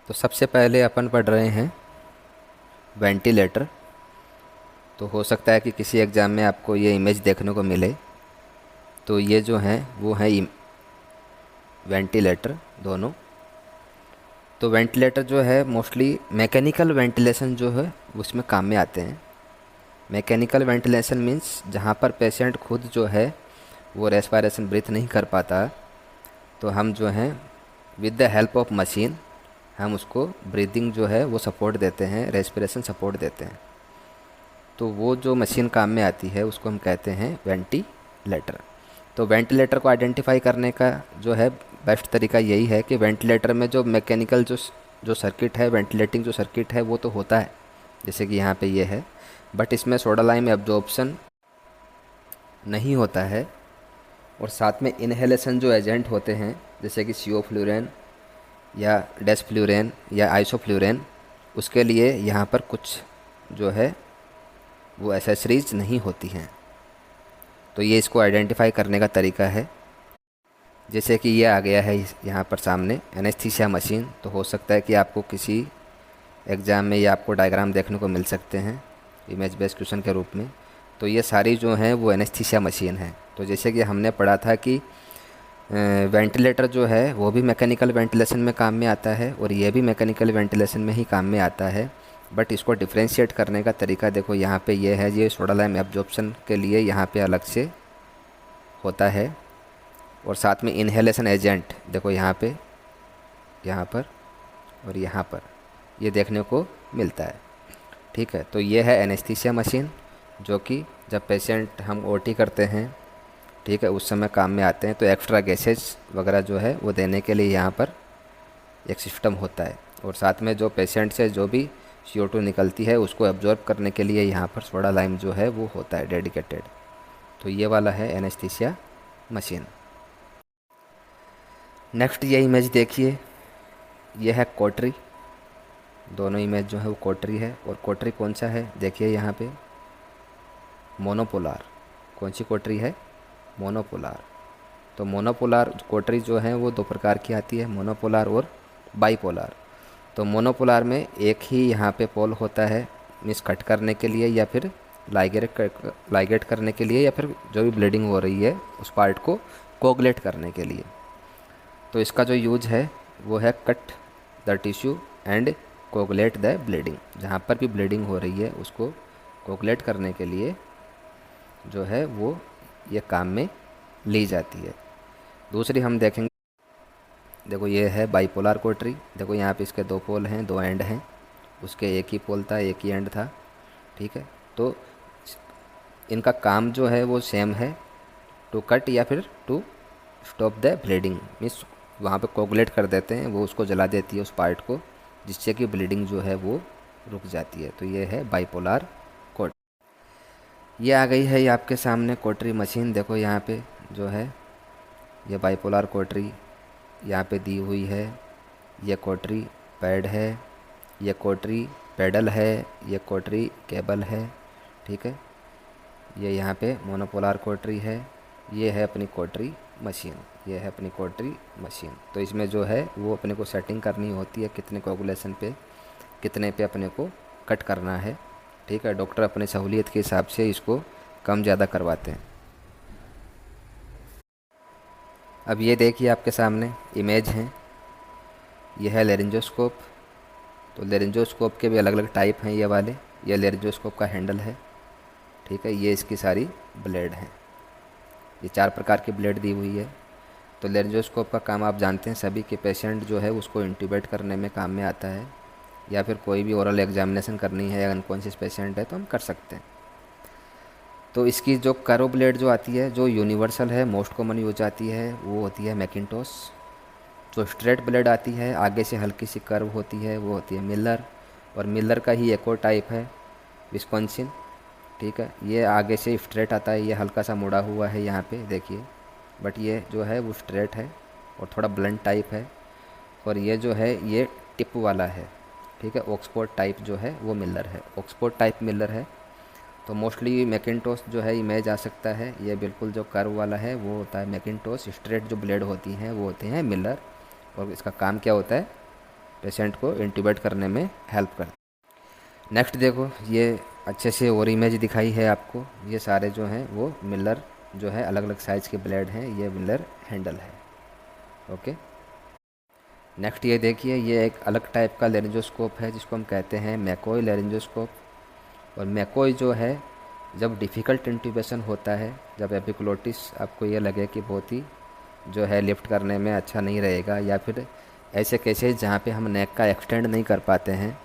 तो सबसे पहले अपन पढ़ रहे हैं वेंटिलेटर। तो हो सकता है कि किसी एग्ज़ाम में आपको ये इमेज देखने को मिले। तो ये जो हैं वो हैं वेंटिलेटर दोनों। तो वेंटिलेटर जो है मोस्टली मैकेनिकल वेंटिलेशन जो है उसमें काम में आते हैं। मैकेनिकल वेंटिलेशन मीन्स जहाँ पर पेशेंट खुद जो है वो रेस्पिरेशन ब्रीथ नहीं कर पाता, तो हम जो हैं with the help of machine हम उसको ब्रीदिंग जो है वो सपोर्ट देते हैं, रेस्पिरेशन सपोर्ट देते हैं। तो वो जो मशीन काम में आती है उसको हम कहते हैं वेंटिलेटर। तो वेंटिलेटर को आइडेंटिफाई करने का जो है बेस्ट तरीका यही है कि वेंटिलेटर में जो मैकेनिकल जो सर्किट है, वेंटिलेटिंग जो सर्किट है वो तो होता है, जैसे कि यहाँ पे ये है, बट इसमें सोडा लाइम एब्जॉर्प्शन नहीं होता है। और साथ में इनहेलेशन जो एजेंट होते हैं जैसे कि CO फ्लूरेन या डेसफ्लूरेन या आइसोफ्लूरेन, उसके लिए यहाँ पर कुछ जो है वो एसेसरीज नहीं होती हैं। तो ये इसको आइडेंटिफाई करने का तरीका है। जैसे कि ये आ गया है यहाँ पर सामने एनेस्थीसिया मशीन। तो हो सकता है कि आपको किसी एग्ज़ाम में ये आपको डायग्राम देखने को मिल सकते हैं इमेज बेस्ड क्वेश्चन के रूप में। तो ये सारी जो हैं वो एनेस्थीसिया मशीन है। तो जैसे कि हमने पढ़ा था कि वेंटिलेटर जो है वो भी मैकेनिकल वेंटिलेशन में काम में आता है और ये भी मैकेनिकल वेंटिलेशन में ही काम में आता है। बट इसको डिफ्रेंशिएट करने का तरीका देखो यहाँ पे ये है, ये सोडा लाइम एब्जॉर्प्शन के लिए यहाँ पे अलग से होता है। और साथ में इनहेलेशन एजेंट देखो यहाँ पे, यहाँ पर और यहाँ पर ये देखने को मिलता है। ठीक है, तो ये है एनेस्थीसिया मशीन जो कि जब पेशेंट हम ओटी करते हैं, ठीक है, उस समय काम में आते हैं। तो एक्स्ट्रा गैसेज वगैरह जो है वो देने के लिए यहाँ पर एक सिस्टम होता है। और साथ में जो पेशेंट से जो भी CO2 निकलती है उसको एब्जॉर्ब करने के लिए यहाँ पर सोडा लाइम जो है वो होता है डेडिकेटेड। तो ये वाला है एनेस्थीसिया मशीन। नेक्स्ट ये इमेज देखिए, ये है कोटरी। दोनों इमेज जो है वो कोटरी है। और कोटरी कौन सा है देखिए यहाँ पे, मोनोपोलार। कौन सी कोटरी है? मोनोपोलार। तो मोनोपोलार कोटरी जो है वो दो प्रकार की आती है, मोनोपोलार और बाईपोलार। तो मोनोपोलार में एक ही यहाँ पे पोल होता है, मिस कट करने के लिए या फिर लाइगेट करने के लिए, या फिर जो भी ब्लीडिंग हो रही है उस पार्ट को कोगुलेट करने के लिए। तो इसका जो यूज है वो है cut the tissue and coagulate the bleeding. जहाँ पर भी ब्लीडिंग हो रही है उसको कोगुलेट करने के लिए जो है वो ये काम में ली जाती है। दूसरी हम देखेंगे, देखो ये है बाईपोलर कोटरी। देखो यहाँ पे इसके दो पोल हैं, दो एंड हैं, उसके एक ही पोल था, एक ही एंड था। ठीक है, तो इनका काम जो है वो सेम है, टू कट या फिर to stop the bleeding. Means वहाँ पे कोगुलेट कर देते हैं, वो उसको जला देती है उस पार्ट को, जिससे कि ब्लीडिंग जो है वो रुक जाती है। तो ये है बाईपोलर कोट। ये आ गई है ये आपके सामने कोटरी मशीन। देखो यहाँ पे जो है ये बाईपोलर कोटरी यहाँ पे दी हुई है। ये कोटरी पैड है, ये कोटरी पेडल है, ये कोटरी केबल है। ठीक है, ये यहाँ पे मोनोपोलर कोटरी है। ये है अपनी कोटरी मशीन, ये है अपनी कोटरी मशीन। तो इसमें जो है वो अपने को सेटिंग करनी होती है, कितने कोगुलेशन पे, कितने पे अपने को कट करना है। ठीक है, डॉक्टर अपनी सहूलियत के हिसाब से इसको कम ज़्यादा करवाते हैं। अब ये देखिए आपके सामने इमेज है, यह है लेरिंजोस्कोप। तो लेरिंजोस्कोप के भी अलग अलग टाइप हैं ये वाले। ये लेरिंजोस्कोप का हैंडल है। ठीक है, ये इसकी सारी ब्लेड हैं। ये 4 प्रकार की ब्लेड दी हुई है। तो लेरिंजोस्कोप का काम आप जानते हैं सभी के, पेशेंट जो है उसको इंट्यूबेट करने में काम में आता है, या फिर कोई भी ओरल एग्जामिनेशन करनी है, अनकॉन्शियस पेशेंट है तो हम कर सकते हैं। तो इसकी जो कर्व ब्लेड जो आती है, जो यूनिवर्सल है, मोस्ट कॉमन यूज आती है, वो होती है मैकिन्टोश। जो स्ट्रेट ब्लेड आती है, आगे से हल्की सी कर्व होती है, वो होती है मिलर। और मिलर का ही एक और टाइप है विस्कॉन्सिन। ठीक है, ये आगे से स्ट्रेट आता है, ये हल्का सा मुड़ा हुआ है यहाँ पे देखिए, बट ये जो है वो स्ट्रेट है और थोड़ा ब्लंट टाइप है। और ये जो है ये टिप वाला है। ठीक है, ऑक्सफोर्ड टाइप जो है वो मिलर है, ऑक्सफोर्ड टाइप मिलर है। तो मोस्टली मैकिन्टोश जो है इमेज आ सकता है, ये बिल्कुल जो कर्व वाला है वो होता है मैकिन्टोश। स्ट्रेट जो ब्लेड होती हैं वो होते हैं मिलर। और इसका काम क्या होता है? पेशेंट को इंट्यूबेट करने में हेल्प करता है। नेक्स्ट देखो, ये अच्छे से और इमेज दिखाई है आपको, ये सारे जो हैं वो मिलर जो है अलग अलग साइज़ के ब्लेड हैं, ये मिलर हैंडल है। ओके, नेक्स्ट ये देखिए, ये एक अलग टाइप का लेरिंजोस्कोप है जिसको हम कहते हैं मैकोई लेरिंजोस्कोप। और मैकोई जो है, जब डिफ़िकल्ट इंट्यूबेशन होता है, जब एपिग्लोटिस आपको ये लगे कि बहुत ही जो है लिफ्ट करने में अच्छा नहीं रहेगा, या फिर ऐसे केसेस जहाँ पे हम नेक का एक्सटेंड नहीं कर पाते हैं,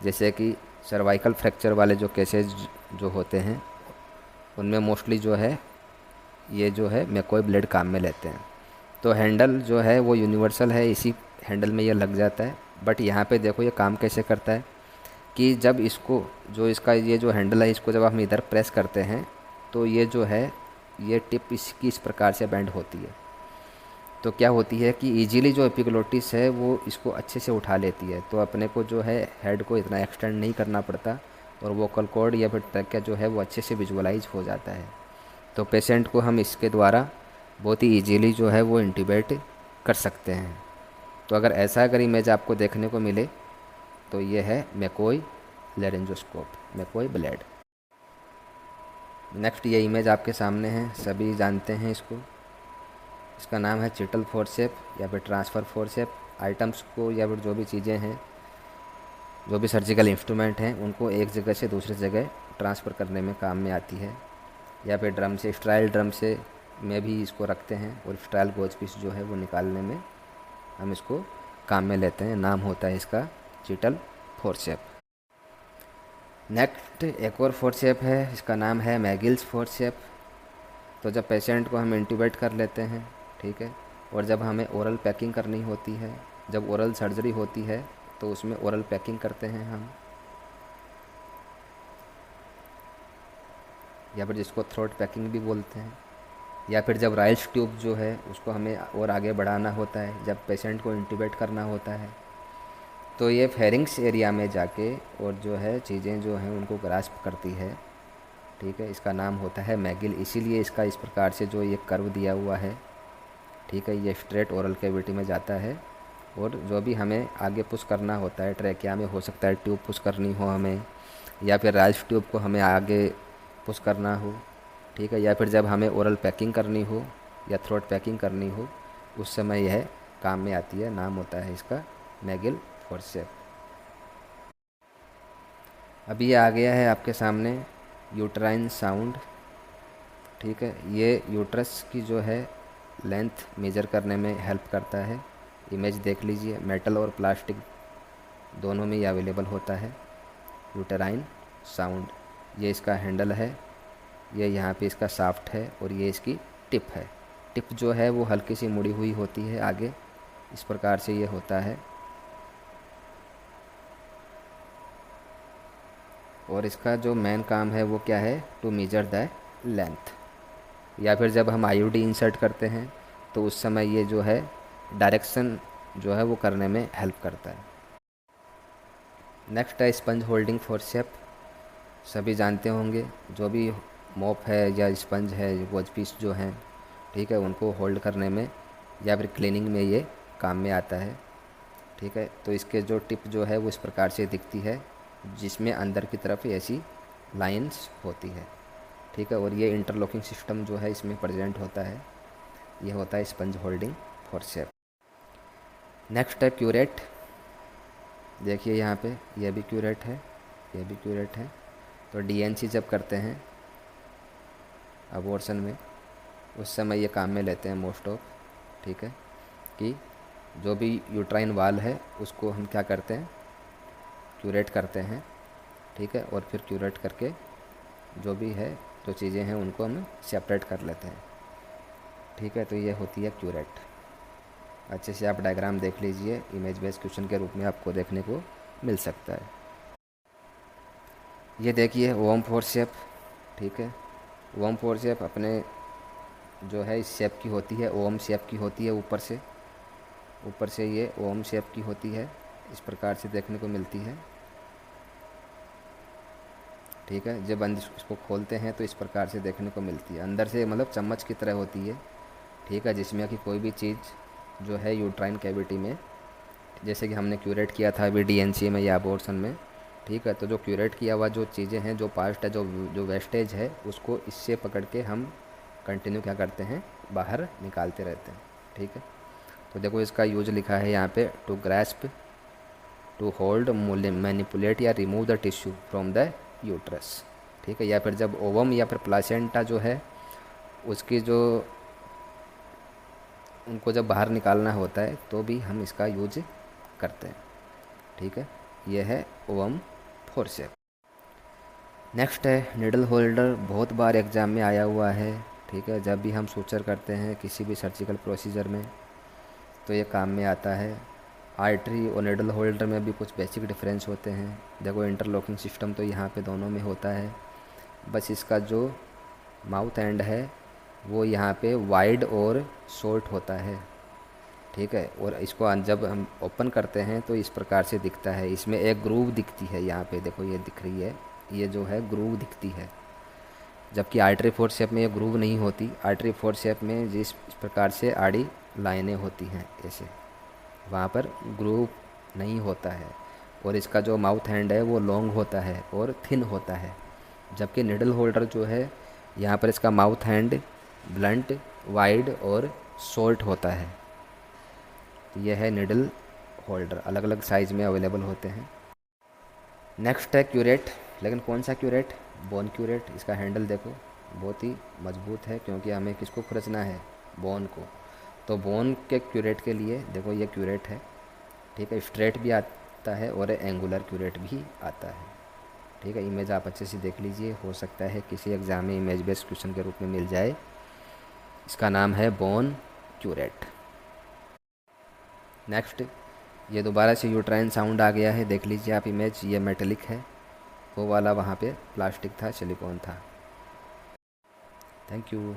जैसे कि सर्वाइकल फ्रैक्चर वाले जो केसेस जो होते हैं, उनमें मोस्टली जो है ये जो है मैकोई ब्लेड काम में लेते हैं। तो हैंडल जो है वो यूनिवर्सल है, इसी हैंडल में ये लग जाता है। बट यहाँ पे देखो ये काम कैसे करता है कि जब इसको जो इसका ये जो हैंडल है, इसको जब हम इधर प्रेस करते हैं तो ये जो है ये टिप इसकी इस प्रकार से बेंड होती है। तो क्या होती है कि इजीली जो एपिग्लोटिस है वो इसको अच्छे से उठा लेती है, तो अपने को जो है हेड को इतना एक्सटेंड नहीं करना पड़ता, और वोकल कॉर्ड या फिर ट्रैकिया जो है वो अच्छे से विजुअलाइज हो जाता है। तो पेशेंट को हम इसके द्वारा बहुत ही इजीली जो है वो इंट्यूबेट कर सकते हैं। तो अगर इमेज आपको देखने को मिले तो ये है मैकोई लेरिंजोस्कोप, मैकोई ब्लेड। नेक्स्ट ये इमेज आपके सामने है, सभी जानते हैं इसको, इसका नाम है चिटल फोर्सेप या फिर ट्रांसफ़र फोर्सेप। आइटम्स को या फिर जो भी चीज़ें हैं, जो भी सर्जिकल इंस्ट्रूमेंट हैं, उनको एक जगह से दूसरी जगह ट्रांसफ़र करने में काम में आती है। या फिर ड्रम से, स्ट्राइल ड्रम से में भी इसको रखते हैं, और स्ट्राइल गोज पीस जो है वो निकालने में हम इसको काम में लेते हैं। नाम होता है इसका चिटल फोर्सेप। नेक्स्ट एक और फोर्सेप है, इसका नाम है मैगिल्स फोर्सेप। तो जब पेशेंट को हम इंट्यूबेट कर लेते हैं, ठीक है, और जब हमें ओरल पैकिंग करनी होती है, जब ओरल सर्जरी होती है तो उसमें ओरल पैकिंग करते हैं हम, या फिर जिसको थ्रोट पैकिंग भी बोलते हैं। या फिर जब राइल्स ट्यूब जो है उसको हमें और आगे बढ़ाना होता है, जब पेशेंट को इंट्यूबेट करना होता है, तो ये फेरिंग्स एरिया में जाके और जो है चीज़ें जो हैं उनको ग्रास्प करती है, ठीक है। इसका नाम होता है मैगिल, इसीलिए इसका इस प्रकार से जो ये कर्व दिया हुआ है, ठीक है, ये स्ट्रेट ओरल कैविटी में जाता है। और जो भी हमें आगे पुश करना होता है, ट्रैकिया में हो सकता है ट्यूब पुश करनी हो हमें, या फिर राइल्स ट्यूब को हमें आगे पुश करना हो, ठीक है, या फिर जब हमें ओरल पैकिंग करनी हो या थ्रोट पैकिंग करनी हो, उस समय यह काम में आती है। नाम होता है इसका मैगिल फोर्सेप। अभी ये आ गया है आपके सामने यूट्राइन साउंड, ठीक है। ये यूट्रस की जो है लेंथ मेजर करने में हेल्प करता है। इमेज देख लीजिए, मेटल और प्लास्टिक दोनों में ये अवेलेबल होता है यूट्राइन साउंड। ये इसका हैंडल है, ये यहाँ पे इसका शाफ्ट है, और ये इसकी टिप है। टिप जो है वो हल्की सी मुड़ी हुई होती है आगे, इस प्रकार से ये होता है। और इसका जो मेन काम है वो क्या है, टू मेजर द लेंथ। या फिर जब हम आईयूडी इंसर्ट करते हैं तो उस समय ये जो है डायरेक्शन जो है वो करने में हेल्प करता है। नेक्स्ट है स्पंज होल्डिंग फोर्सेप। सभी जानते होंगे, जो भी मोप है या स्पंज है, गोज पीस जो हैं, ठीक है, उनको होल्ड करने में या फिर क्लीनिंग में ये काम में आता है, ठीक है। तो इसके जो टिप जो है वो इस प्रकार से दिखती है, जिसमें अंदर की तरफ ऐसी लाइंस होती है, ठीक है। और ये इंटरलॉकिंग सिस्टम जो है इसमें प्रेजेंट होता है, ये होता है स्पंज होल्डिंग फोर्सेप। नेक्स्ट है क्यूरेट। देखिए यहाँ पे ये भी क्यूरेट है, ये भी क्यूरेट है। तो डीएनसी जब करते हैं अबॉर्शन में, उस समय ये काम में लेते हैं मोस्ट ऑफ, ठीक है, कि जो भी यूट्राइन वाल है उसको हम क्या करते हैं, क्यूरेट करते हैं, ठीक है। और फिर क्यूरेट करके जो भी है, जो चीज़ें हैं उनको हम सेपरेट कर लेते हैं, ठीक है। तो ये होती है क्यूरेट। अच्छे से आप डायग्राम देख लीजिए, इमेज बेस्ड क्वेश्चन के रूप में आपको देखने को मिल सकता है। ये देखिए वॉर्म फोर्सेप, ठीक है। वॉर्म फोर्सेप अपने जो है इस शेप की होती है, ओम शेप की होती है, ऊपर से ये ओम शेप की होती है, इस प्रकार से देखने को मिलती है, ठीक है। जब इसको खोलते हैं तो इस प्रकार से देखने को मिलती है, अंदर से मतलब चम्मच की तरह होती है, ठीक है, जिसमें कि कोई भी चीज़ जो है यूट्राइन कैविटी में जैसे कि हमने क्यूरेट किया था अभी डीएनसी में या अबॉर्शन में, ठीक है। तो जो क्यूरेट किया हुआ जो चीज़ें हैं, जो पास्ट है, जो जो वेस्टेज है, उसको इससे पकड़ के हम कंटिन्यू क्या करते हैं, बाहर निकालते रहते हैं, ठीक है। तो देखो इसका यूज लिखा है यहाँ पे, to grasp, to hold, manipulate या remove the tissue from the uterus, ठीक है। या फिर जब ओवम या फिर प्लासेंटा जो है उसकी जो उनको जब बाहर निकालना होता है तो भी हम इसका यूज करते हैं, ठीक है। ये है ओवम फोर्सेप। नेक्स्ट है निडल होल्डर, बहुत बार एग्ज़ाम में आया हुआ है, ठीक है। जब भी हम सूचर करते हैं किसी भी सर्जिकल प्रोसीजर में तो ये काम में आता है। आर्टरी और निडल होल्डर में भी कुछ बेसिक डिफरेंस होते हैं। देखो इंटरलॉकिंग सिस्टम तो यहाँ पे दोनों में होता है, बस इसका जो माउथ एंड है वो यहाँ पे वाइड और शॉर्ट होता है, ठीक है। और इसको जब हम ओपन करते हैं तो इस प्रकार से दिखता है, इसमें एक ग्रूव दिखती है, यहाँ पे देखो ये दिख रही है, ये जो है ग्रूव दिखती है। जबकि आर्टरी फोर शेप में ये ग्रूव नहीं होती। आर्टरी फोर शेप में जिस प्रकार से आड़ी लाइनें होती हैं ऐसे, वहाँ पर ग्रूव नहीं होता है। और इसका जो माउथ हैंड है वो लॉन्ग होता है और थिन होता है। जबकि निडल होल्डर जो है, यहाँ पर इसका माउथ हैंड ब्लंट, वाइड और शॉर्ट होता है। यह है निडल होल्डर, अलग अलग साइज़ में अवेलेबल होते हैं। नेक्स्ट है क्यूरेट, लेकिन कौन सा क्यूरेट, बोन क्यूरेट। इसका हैंडल देखो बहुत ही मजबूत है, क्योंकि हमें किसको खुरचना है, बोन को। तो बोन के क्यूरेट के लिए देखो ये क्यूरेट है, ठीक है। स्ट्रेट भी आता है और एंगुलर क्यूरेट भी आता है, ठीक है। इमेज आप अच्छे से देख लीजिए, हो सकता है किसी एग्ज़ाम में इमेज बेस्ड क्वेश्चन के रूप में मिल जाए। इसका नाम है बोन क्यूरेट। नेक्स्ट, ये दोबारा से यूट्राइन साउंड आ गया है, देख लीजिए आप इमेज, ये मेटेलिक है, वो वाला वहाँ पे प्लास्टिक था, सिलिकॉन था। Thank you.